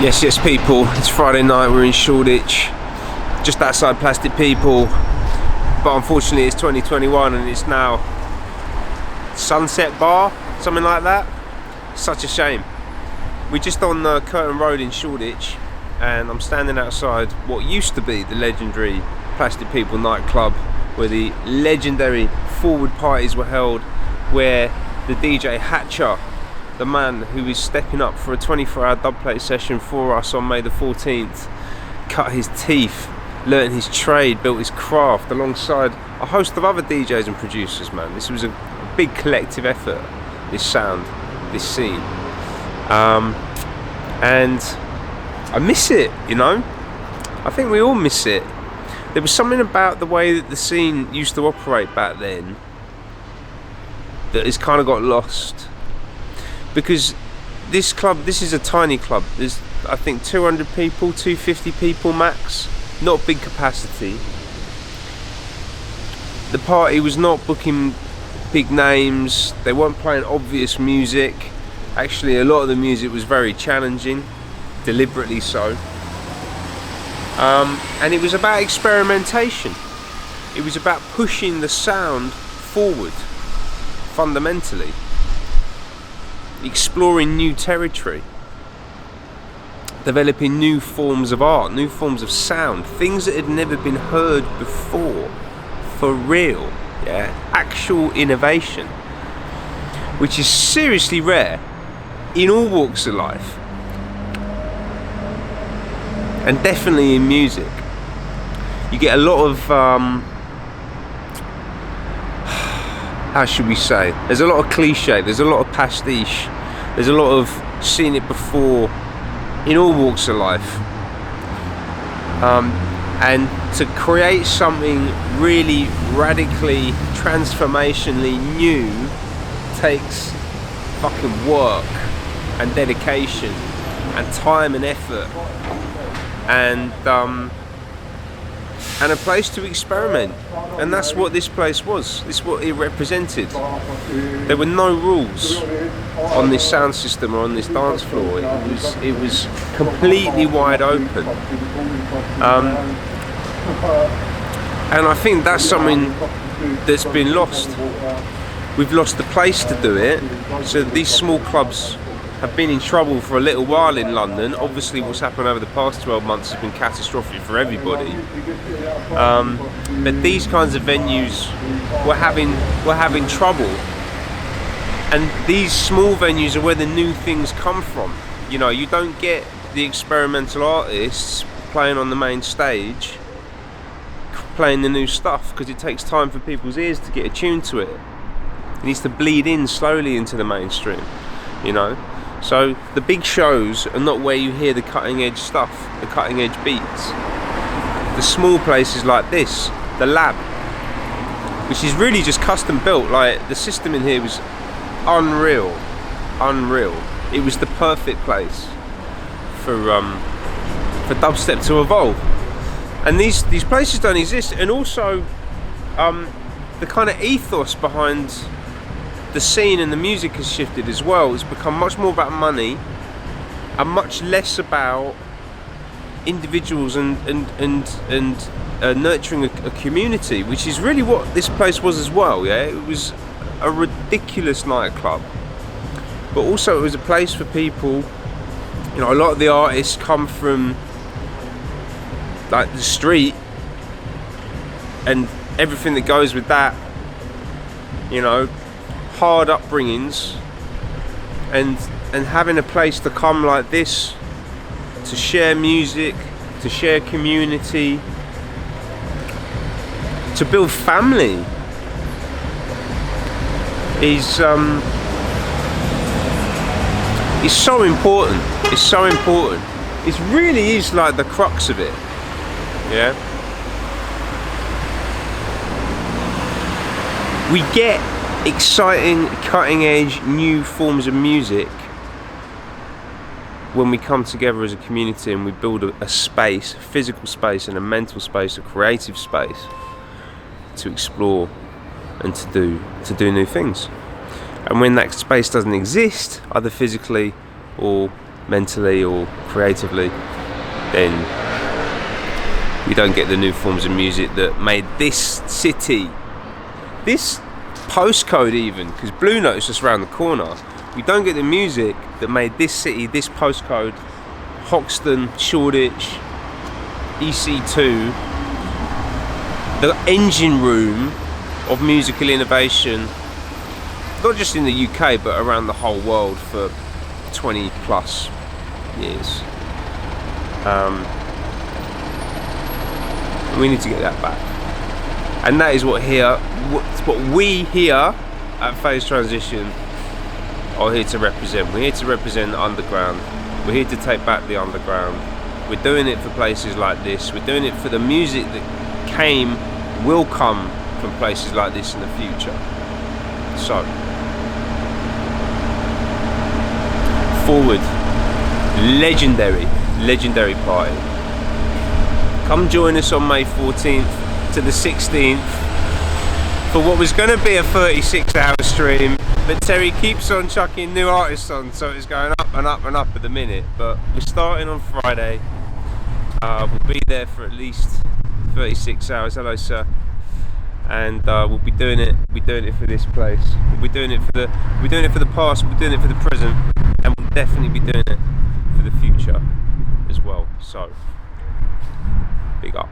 Yes, people, it's Friday night, we're in Shoreditch, just outside Plastic People, but unfortunately it's 2021 and it's now Sunset Bar, something like that. Such a shame. We're just on Curtain Road in Shoreditch, and I'm standing outside what used to be the legendary Plastic People nightclub, where the legendary forward parties were held, where the DJ Hatcher, the man who is stepping up for a 24-hour dubplate session for us on May the 14th, cut his teeth, learnt his trade, built his craft alongside a host of other DJs and producers, man. This was a big collective effort, this sound, this scene. And I miss it, you know? I think we all miss it. There was something about the way that the scene used to operate back then that has kind of got lost. Because this is a tiny club. There's, I think, 200 people, 250 people max. Not big capacity. The party was not booking big names. They weren't playing obvious music. Actually, a lot of the music was very challenging, deliberately so. And it was about experimentation. It was about pushing the sound forward, fundamentally. Exploring new territory, developing new forms of art, new forms of sound, things that had never been heard before, for real, yeah, actual innovation, which is seriously rare in all walks of life, and definitely in music. You get a lot of how should we say, there's a lot of cliche, there's a lot of pastiche, there's a lot of seen it before in all walks of life. And to create something really radically, transformationally new takes fucking work and dedication and time and effort and a place to experiment. And that's what this place was. This is what it represented. There were no rules on this sound system or on this dance floor. It was completely wide open. And I think that's something that's been lost. We've lost the place to do it. So these small clubs have been in trouble for a little while in London. Obviously what's happened over the past 12 months has been catastrophic for everybody. But these kinds of venues were having trouble. And these small venues are where the new things come from. You know, you don't get the experimental artists playing on the main stage, playing the new stuff, because it takes time for people's ears to get attuned to it. It needs to bleed in slowly into the mainstream, you know. So the big shows are not where you hear the cutting edge stuff, the cutting edge beats. The small places like this, the lab, which is really just custom built. Like, the system in here was unreal. It was the perfect place for dubstep to evolve. And these places don't exist. And also the kind of ethos behind the scene and the music has shifted as well. It's become much more about money and much less about individuals and nurturing a community, which is really what this place was as well. Yeah, it was a ridiculous nightclub, but also it was a place for people. You know, a lot of the artists come from like the street and everything that goes with that, you know, hard upbringings, and having a place to come like this to share music, to share community, to build family is so important. It's so important. It really is like the crux of it. Yeah. We get exciting, cutting-edge, new forms of music when we come together as a community and we build a space, a physical space and a mental space, a creative space to explore and to do new things. And when that space doesn't exist, either physically or mentally or creatively, then we don't get the new forms of music that made this city, this postcode even, because Blue Note's just around the corner. We don't get the music that made this city, this postcode, Hoxton, Shoreditch, EC2, the engine room of musical innovation, not just in the UK but around the whole world for 20 plus years. We need to get that back, and that is what we here at Phase Transition are here to represent. We're here to represent the underground. We're here to take back the underground. We're doing it for places like this. We're doing it for the music that will come from places like this in the future. So, forward, legendary party. Come join us on May 14th to the 16th for what was going to be a 36-hour stream, but Terry keeps on chucking new artists on, so it's going up and up and up at the minute. But we're starting on Friday. We'll be there for at least 36 hours. Hello, sir. And we'll be doing it. We're doing it for this place. We'll be doing it for the past. We'll be doing it for the present, and we'll definitely be doing it for the future as well. So, big up.